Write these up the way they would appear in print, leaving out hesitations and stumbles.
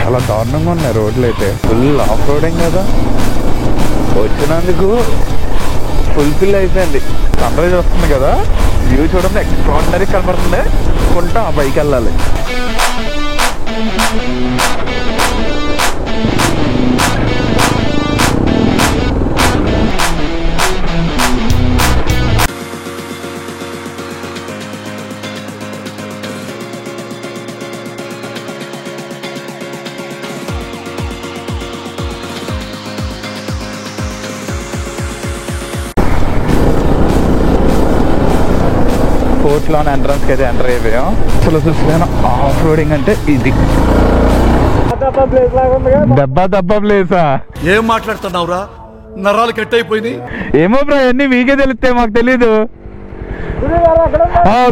చాలా దారుణంగా ఉన్నాయి రోడ్లు అయితే. ఫుల్ ఆఫ్ రోడింగ్ కదా, వచ్చినందుకు ఫుల్ఫిల్ అయిపోయింది. సన్ రైజ్ వస్తుంది కదా, వ్యూ చూడండి ఎక్స్ట్రాడినరీ కనబడుతుంది. కొంటా ఆ పైకి వెళ్ళాలి. ఫోర్త్ లాన్ ఎంట్రన్స్కి అయితే ఎంటర్ అయిపోయాం. అసలు ఆఫ్ రోడింగ్ అంటే ఇది దెబ్బ ప్లేసా? ఏం మాట్లాడుతున్నావురా? నరాలు కట్ అయిపోయింది. ఏమో బ్రో, అన్ని మీకే తెలిస్తే మాకు తెలీదు.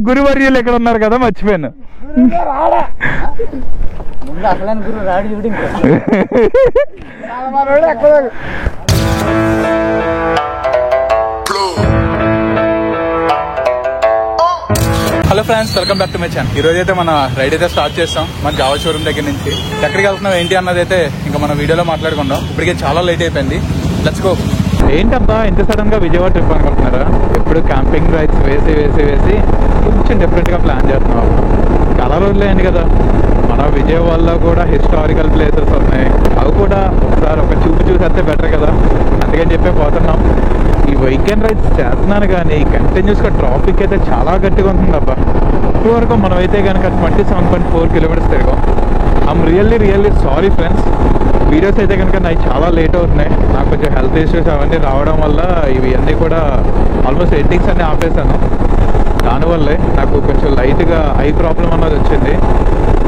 గురువర్యులు ఎక్కడ ఉన్నారు కదా, మర్చిపోయాను. Hello friends, welcome back to my channel. ఈ రోజు అయితే మన రైడ్ అయితే స్టార్ట్ చేస్తాం మన జావా షోరూమ్ దగ్గర నుంచి. ఎక్కడికి వెళ్తున్నాం ఏంటి అన్నది అయితే ఇంకా మనం వీడియోలో మాట్లాడుకుందాం. ఇప్పటికే చాలా లేట్ అయిపోయింది. Let's go. ఏంటబ్బా ఇంత సడన్ గా విజయవాడ ట్రిప్ అనుకుంటున్నారా? ఎప్పుడు క్యాంపింగ్ రైడ్స్ వేసి కొంచెం డిఫరెంట్ గా ప్లాన్ చేస్తున్నాం. చాలా రోజులు అయింది కదా. మన విజయవాడలో కూడా హిస్టారికల్ ప్లేసెస్ ఉన్నాయి, అవి కూడా ఒకసారి ఒక చూసేస్తే బెటర్ కదా, అందుకని చెప్పే పోతున్నాం. ఈ వీకెండ్ రైడ్స్ చేస్తున్నాను కానీ కంటిన్యూస్ గా ట్రాఫిక్ అయితే చాలా గట్టిగా ఉంటుంది అబ్బా. ఇప్పుడు వరకు మనం అయితే కనుక 27.4 కిలోమీటర్స్ తిరిగాం. I'm really sorry friends. Videos అయితే కనుక నాకు చాలా లేట్ అవుతున్నాయి. నాకు కొంచెం హెల్త్ ఇష్యూస్ అవన్నీ రావడం వల్ల ఇవి అన్నీ కూడా ఆల్మోస్ట్ ఎడిటింగ్స్ అన్నీ ఆపేసాను. దానివల్లే నాకు కొంచెం లైట్గా ఐ ప్రాబ్లం అన్నది వచ్చింది.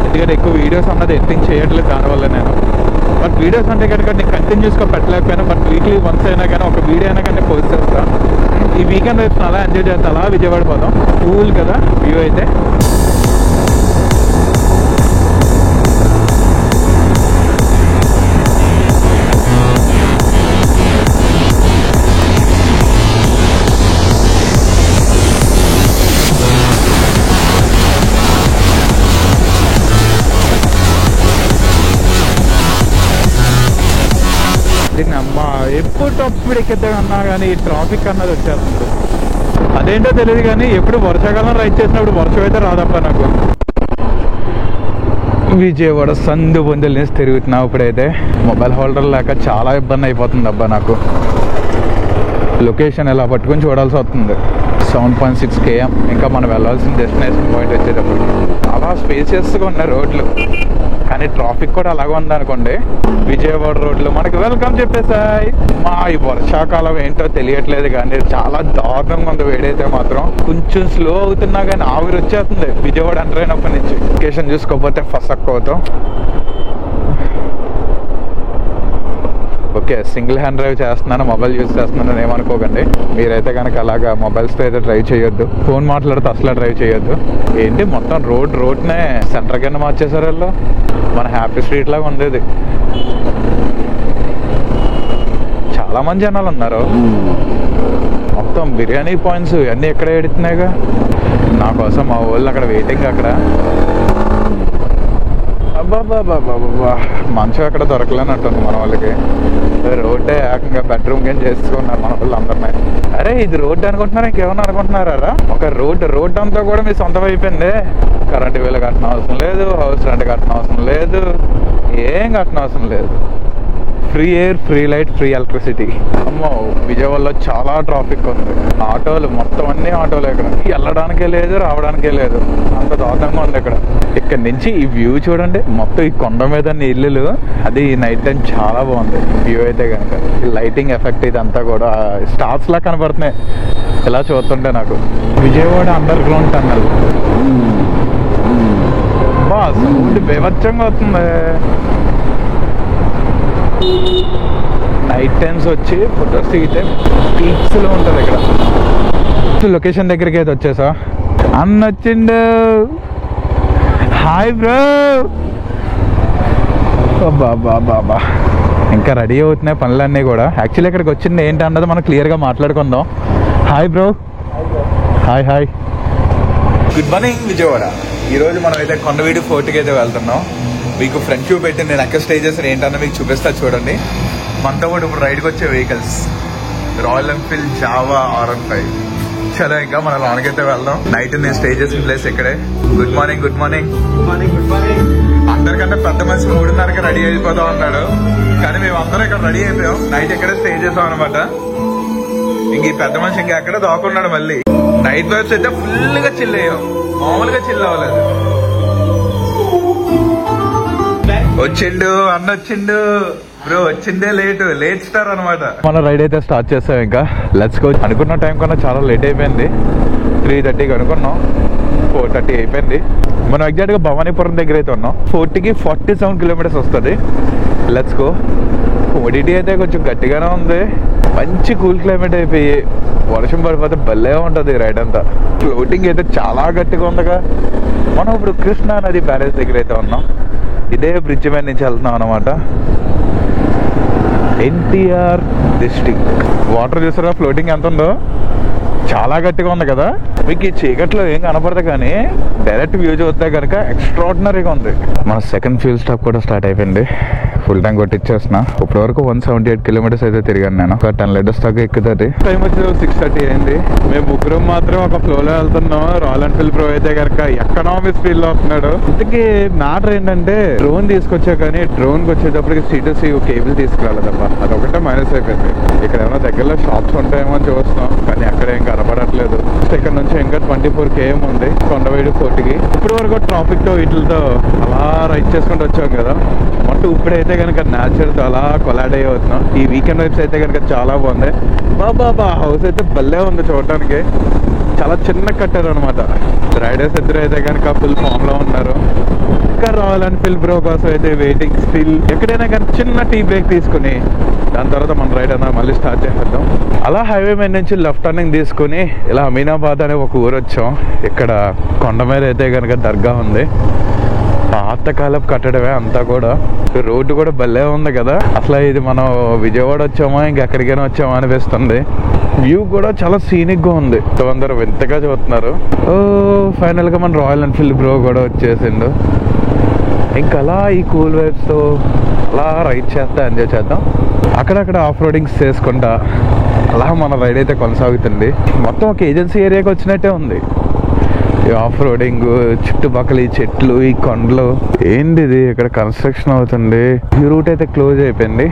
ఎందుకంటే ఎక్కువ వీడియోస్ అన్నది ఎడిటింగ్ చేయట్లేదు దానివల్ల నేను. బట్ వీడియోస్ అంటే కనుక నేను కంటిన్యూస్గా పెట్టలేకపోయినా, బట్ వీక్లీ వన్స్ అయినా కానీ ఒక వీడియో అయినా కానీ పోస్ట్ చేస్తాను. ఈ వీకెండ్ రేపు అలా ఎంజాయ్ చేస్తాను, అలా విజయవాడ పోదాం. కూల్ కదా వ్యూ అయితే. అమ్మా ఎప్పుడు టాప్ స్పీడ్ ఎక్కిద్దాం అన్నా కానీ ఈ ట్రాఫిక్ అన్నది వచ్చేస్తుంది. అదేంటో తెలియదు కానీ ఎప్పుడు వర్షాకాలం రైడ్ చేసినప్పుడు వర్షం అయితే రాదబ్బా నాకు. విజయవాడ సందు బొందలు నుంచి తిరుగుతున్నా. ఇప్పుడైతే మొబైల్ హోల్డర్ లేక చాలా ఇబ్బంది అయిపోతుంది అబ్బా నాకు. లొకేషన్ ఎలా పట్టుకుని చూడాల్సి వస్తుంది. 7.6 km ఇంకా మనం వెళ్ళాల్సిన డెస్టినేషన్ పాయింట్ వచ్చేటప్పుడు. చాలా స్పేసియస్గా ఉన్నాయి రోడ్లు, కానీ ట్రాఫిక్ కూడా అలాగే ఉందనుకోండి. విజయవాడ రోడ్లు మనకి వెల్కమ్ చెప్పేసాయి. మా ఈ వర్షాకాలం ఏంటో తెలియట్లేదు కానీ చాలా దారుణంగా ఉంది. వేడైతే మాత్రం కొంచెం స్లో అవుతున్నా కానీ ఆవిరి వచ్చేస్తుంది విజయవాడ ఎంటర్ అయినప్పటి నుంచి. లొకేషన్ చూసుకోకపోతే ఫస్ట్ అవుతాం. ఓకే, సింగిల్ హ్యాండ్ డ్రైవ్ చేస్తున్నాను, మొబైల్ యూజ్ చేస్తున్నాను ఏమనుకోకండి. మీరైతే కనుక అలాగా మొబైల్స్తో అయితే డ్రైవ్ చేయొద్దు. ఫోన్ మాట్లాడితే అసలు డ్రైవ్ చేయొద్దు. ఏంటి మొత్తం రోడ్నే సెంటర్ కింద మార్చేశారు వాళ్ళు. మన హ్యాపీ స్ట్రీట్ లాగా ఉండేది. చాలా మంది జనాలు ఉన్నారు. మొత్తం బిర్యానీ పాయింట్స్ ఇవన్నీ ఎక్కడ ఎడుతున్నాయిగా. నా కోసం మా వాళ్ళు అక్కడ వెయిటింగ్. అక్కడ అబ్బాబ్బాబ్బాబ్బా మంచం ఎక్కడ దొరకలేనట్టుంది మన వాళ్ళకి. రోడ్డే ఏకంగా బెడ్రూమ్ గేమ్ చేసుకున్నారు మన వాళ్ళు అందరినీ. అరే ఇది రోడ్డు అనుకుంటున్నారా, ఇంకేమన్నా అనుకుంటున్నారా? ఒక రోడ్డు అంతా కూడా మీ సొంతం అయిపోయింది. కరెంటు బిల్లు కట్టిన అవసరం లేదు, హౌస్ రెంట్ కట్టిన అవసరం లేదు, ఏం కట్టిన అవసరం లేదు. Free air, free light, free electricity. అమ్మో విజయవాడలో చాలా ట్రాఫిక్ ఉంది. ఆటోలు మొత్తం అన్ని ఆటోలు. ఇక్కడ వెళ్ళడానికే లేదు, రావడానికే లేదు, అంత దారుణంగా ఉంది ఇక్కడ. ఇక్కడ నుంచి ఈ వ్యూ చూడండి, మొత్తం ఈ కొండ మీద ఇల్లులు. అది నైట్ టైం చాలా బాగుంది వ్యూ అయితే కనుక. ఈ లైటింగ్ ఎఫెక్ట్ ఇదంతా కూడా స్టార్స్ లా కనబడుతున్నాయి ఇలా చూస్తుంటే నాకు. విజయవాడ అండర్ గ్రౌండ్ టన్నల్ బా సౌండ్ బేవచ్చంగా అవుతుంది. నైట్ టైమ్స్ వచ్చి ఫొటోస్ దిగితే పీక్స్ లో ఉంటుంది ఇక్కడ. లొకేషన్ దగ్గరికి అయితే వచ్చేసా. అన్న వచ్చిండు. Hi bro. బాబా ఇంకా రెడీ అవుతున్నాయి పనులన్నీ కూడా. యాక్చువల్లీ ఇక్కడికి వచ్చింది ఏంటి అన్నది మనం క్లియర్గా మాట్లాడుకుందాం. Hi bro. Hi. Good morning Vijayawada. ఈరోజు మనం అయితే కొండవీడి ఫోర్ట్కి అయితే వెళ్తున్నాం. మీకు ఫ్రంట్ వ్యూ పెట్టి నేను ఎక్కడ స్టే చేసిన ఏంటన్నా మీకు చూపిస్తా చూడండి. మనతో పాటు ఇప్పుడు రైడ్కి వచ్చే vehicles royal Enfield Java R15. చలో ఇంకా మన లాంగ్ అయితే వెళ్దాం. నైట్ నేను స్టే చేసిన ప్లేస్ ఇక్కడే. Good morning. Good morning. అందరికంటే పెద్ద మనిషి 3:30కి రెడీ అయిపోతాం అన్నాడు, కానీ మేము అందరం ఇక్కడ రెడీ అయిపోయాం. నైట్ ఇక్కడే స్టే చేసాం అనమాట. ఇంక ఈ పెద్ద మనిషి ఇంకా ఎక్కడే దాక్కున్నాడు. మళ్ళీ నైట్ వైబ్స్ అయితే ఫుల్ గా చిల్ అయ్యాం, మామూలుగా చిల్ అవ్వలేదు. వచ్చిండు అన్న, వచ్చిండు బ్రో, వచ్చిందే లేట్ స్టార్ అనమాట. మన రైడ్ అయితే స్టార్ట్ చేస్తాం. ఇంకా లెట్స్ గో. అనుకున్న టైం కన్నా చాలా లేట్ అయిపోయింది. 3:30కి అనుకున్నాం, 4:30 అయిపోయింది. మనం ఎగ్జాక్ట్ గా భవానీపురం దగ్గర అయితే ఉన్నాం. 40కి 47 కిలోమీటర్స్ వస్తుంది. Let's go. హ్యూమిడిటీ అయితే కొంచెం గట్టిగానే ఉంది. మంచి కూల్ క్లైమేట్ అయిపోయి వర్షం పడిపోతే భలే ఉంటుంది రైడ్ అంతా. ఫ్లోటింగ్ అయితే చాలా గట్టిగా ఉందిగా. మనం ఇప్పుడు కృష్ణా నది బ్యారేజ్ దగ్గర అయితే ఉన్నాం. ఇదే బ్రిడ్జ్ మీద నుంచి వెళ్తున్నాం అనమాట. NTR district. వాటర్ చూసారా ఫ్లోటింగ్ ఎంత ఉందో, చాలా గట్టిగా ఉంది కదా. మీకు ఈ చీకట్లో ఏం కనపడదు, కానీ డైరెక్ట్ వ్యూ చూస్తే కనుక ఎక్స్ట్రాడినరీగా ఉంది. మన సెకండ్ ఫ్యూల్ స్టాప్ కూడా స్టార్ట్ అయిపోయింది. ఫుల్ ట్యాంక్ కొట్టిచ్చేసిన. ఇప్పటి వరకు 178 కిలోమీటర్స్ అయితే తిరిగాను నేను. ఒక 10 లీటర్స్ దాకా ఎక్కుతుంది. టైం వచ్చి 6:30 అయింది. మేము ముగ్గురం మాత్రం ఒక ఫ్లోలో వెళ్తున్నాం. రాయల్ ఎన్ఫీల్డ్ ప్రో అయితే కనుక ఎకనామిక్ స్పీడ్ లో వస్తున్నాడు. ఇంతకీ మ్యాటర్ ఏంటంటే డ్రోన్ తీసుకొచ్చా, కానీ డ్రోన్ కి వచ్చేటప్పటికి C2C కేబుల్ తీసుకురాలేదప్ప. అదొకటే మైనస్ అయిపోయింది. ఇక్కడ ఏమైనా దగ్గరలో షాప్స్ ఉంటాయేమో అని చూస్తున్నాం, కానీ అక్కడ ఏం కనబడట్లేదు. ఇక్కడ నుంచి ఇంకా 24 km ఉంది కొండవీడు కోటికి. ఇప్పటి వరకు ట్రాఫిక్ తో వీటితో అలా రైడ్ చేసుకుంటూ వచ్చాం కదా. మొత్తం ఇప్పుడైతే కనుక నేచర్ తో అలా కొలాడ్ అయ్యి అవుతున్నాం. ఈ వీకెండ్ వైబ్స్ అయితే కనుక చాలా బాగుంది. బాబా హౌస్ అయితే భలే ఉంది చూడటానికి. చాలా చిన్న కట్టారు అనమాట. రైడర్స్ ఇద్దరు అయితే కనుక ఫుల్ ఫామ్ లో ఉన్నారు. ఇంకా రాయల్ ఎన్ఫీల్డ్ బ్రో కోసం అయితే వెయిటింగ్ స్టిల్. ఎక్కడైనా కానీ చిన్న టీ బ్రేక్ తీసుకుని దాని తర్వాత మన రైడ్ అన్న మళ్ళీ స్టార్ట్ చేసేద్దాం. అలా హైవే మీద నుంచి లెఫ్ట్ టర్నింగ్ తీసుకుని ఇలా అమీనాబాద్ అనే ఒక ఊరు వచ్చాం. ఇక్కడ కొండ మీద అయితే కనుక దర్గా ఉంది. పాతకాలపు కట్టడమే అంతా కూడా. రోడ్డు కూడా భలే ఉంది కదా. అసలు ఇది మనం విజయవాడ వచ్చామా ఇంకెక్కడికైనా వచ్చామా అనిపిస్తుంది. వ్యూ కూడా చాలా సీనిక్ గా ఉంది. అందరూ వింతగా చూస్తున్నారు. ఫైనల్ గా మన రాయల్ ఎన్ఫీల్డ్ బ్రో కూడా వచ్చేసిండు. ఇంకా అలా ఈ కూల్ వైబ్స్ తో అలా రైడ్ చేస్తా ఎంజాయ్ చేద్దాం. అక్కడక్కడ ఆఫ్ రోడింగ్స్ చేసుకుంటా అలా మన రైడ్ అయితే కొనసాగుతుంది. మొత్తం ఒక ఏజెన్సీ ఏరియాకి వచ్చినట్టే ఉంది. ఆఫ్ రోడింగ్, చుట్టుపక్కల ఈ చెట్లు, ఈ కొండలు. ఏంది ఇది, ఇక్కడ కన్స్ట్రక్షన్ అవుతుంది. ఈ రూట్ అయితే క్లోజ్ అయిపోయింది.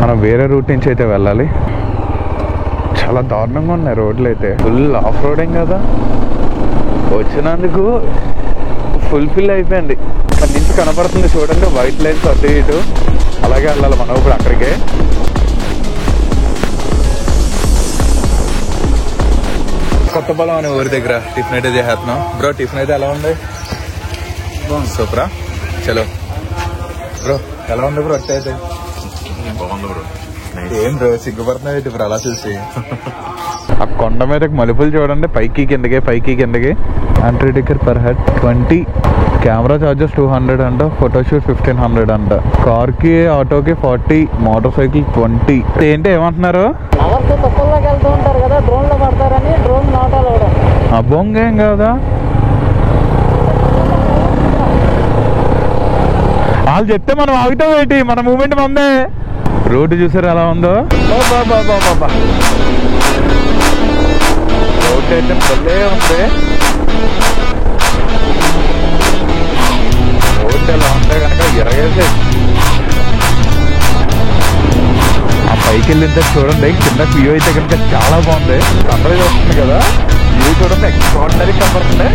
మనం వేరే రూట్ నుంచి అయితే వెళ్ళాలి. చాలా దారుణంగా ఉన్నాయి రోడ్లు అయితే. ఫుల్ ఆఫ్ రోడింగ్ కదా. వచ్చినందుకు ఫుల్ఫిల్ అయిపోయింది. అక్కడి నుంచి కనపడుతుంది చూడండి వైట్ లైన్స్ అటు ఇటు. అలాగే వెళ్ళాలి మనం ఇప్పుడు అక్కడికే. కొత్తపాలెం అనే ఊరి దగ్గర టిఫిన్ అయితే చేస్తున్నాం. బ్రో టిఫిన్ అయితే ఎలా ఉంది? సూపరా. చలో బ్రో, ఎలా ఉంది బ్రో? అయితే బాగుంది బ్రో. ఏం బ్రో సిగ్గుపడుతున్నాయి ఇప్పుడు అలా చూసి. ఆ కొండ మీద మలుపులు చూడండి, పైకి కిందకి పైకి కిందకి. Entry ticket per head 20. Camera charges 200 అంట. ఫోటోషూట్ 1500 అంట. కార్ కి ఆటోకి 40, మోటార్ సైకిల్ 20. ఏంటి ఏమంటున్నారు? వెళ్తూ ఉంటారు కదా, డ్రోన్ లో పడతారని డ్రోన్ నాట్ అలౌడ్. అబ్బొంగేం కదా. వాళ్ళు చెప్తే మనం ఆగుతాం ఏంటి, మన మూమెంట్ మందే. రోడ్డు చూసారు ఎలా ఉందో. బాబా రోడ్డు అయితే భలే ఉంది. రోడ్డు ఎలా ఉంటే కనుక ఎరగేసే. ఆ పైకి వెళ్ళిందే చూడండి, కింద వ్యూ అయితే కనుక చాలా బాగుంది. అందరూ వస్తుంది కదా, వ్యూ చూడండి ఎక్స్ట్రాడినరీ కనపడుతుంది.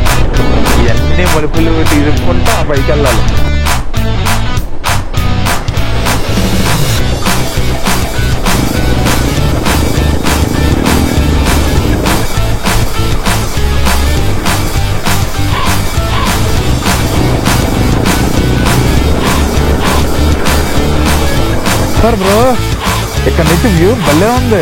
ఇవన్నీ మలుపులు తీసుకుంటూ ఆ పైకి వెళ్ళాలి. సార్ బ్రో, ఇక్కడ నుంచి వ్యూ భలే ఉంది.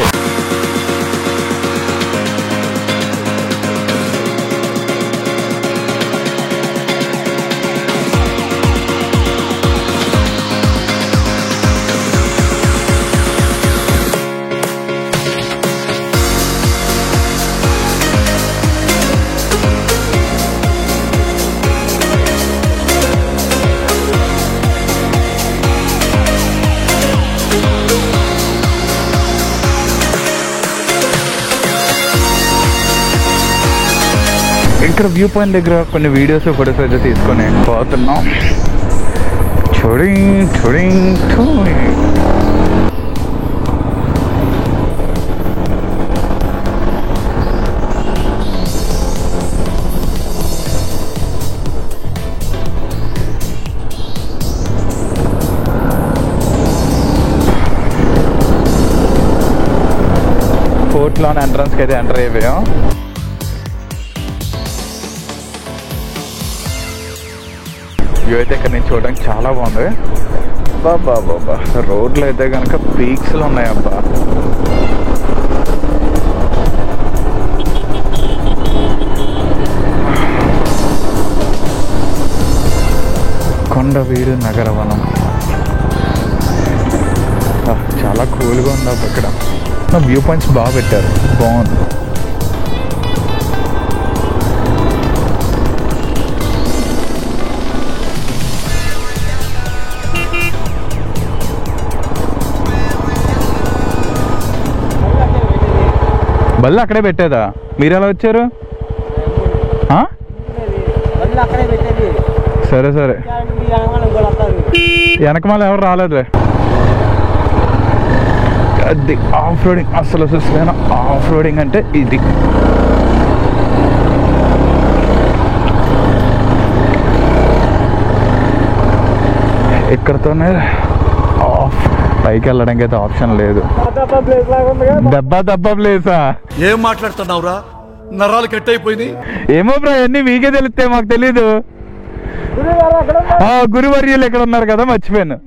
ఇక్కడ వ్యూ పాయింట్ దగ్గర కొన్ని వీడియోస్ ఫొటోస్ అయితే తీసుకొని పోతున్నాం. చూడింగ్ చూడింగ్ చూడింగ్. ఫోర్ట్ లాన్ ఎంట్రన్స్కి అయితే ఎంటర్ అయిపోయాం. వ్యూ అయితే ఇక్కడ నుంచి చూడడానికి చాలా బాగుంది. బాబా బాబా రోడ్లు అయితే కనుక పీక్స్లో ఉన్నాయి అబ్బా. కొండవీడు నగరవనం చాలా కూల్గా ఉంది అబ్బా. ఇక్కడ వ్యూ పాయింట్స్ బాగా పెట్టారు, బాగుంది. బళ్ళు అక్కడే పెట్టేదా? మీరు ఎలా వచ్చారు? సరే సరే, వెనకమాల ఎవరు రాలేదులే. అది ఆఫ్ రోడింగ్, అసలు అసలు ఆఫ్ రోడింగ్ అంటే ఇది. ఇక్కడతోనే ఆఫ్, పైకి వెళ్ళడానికి అయితే ఆప్షన్ లేదు. దెబ్బ ప్లేసా? ఏం మాట్లాడుతున్నావురా? నరాలు కట్ అయిపోయింది. ఏమో బ్రో, అన్నీ మీకే తెలిస్తే మాకు తెలీదు. గురువర్యులు ఎక్కడ ఉన్నారు కదా, మర్చిపోయాను.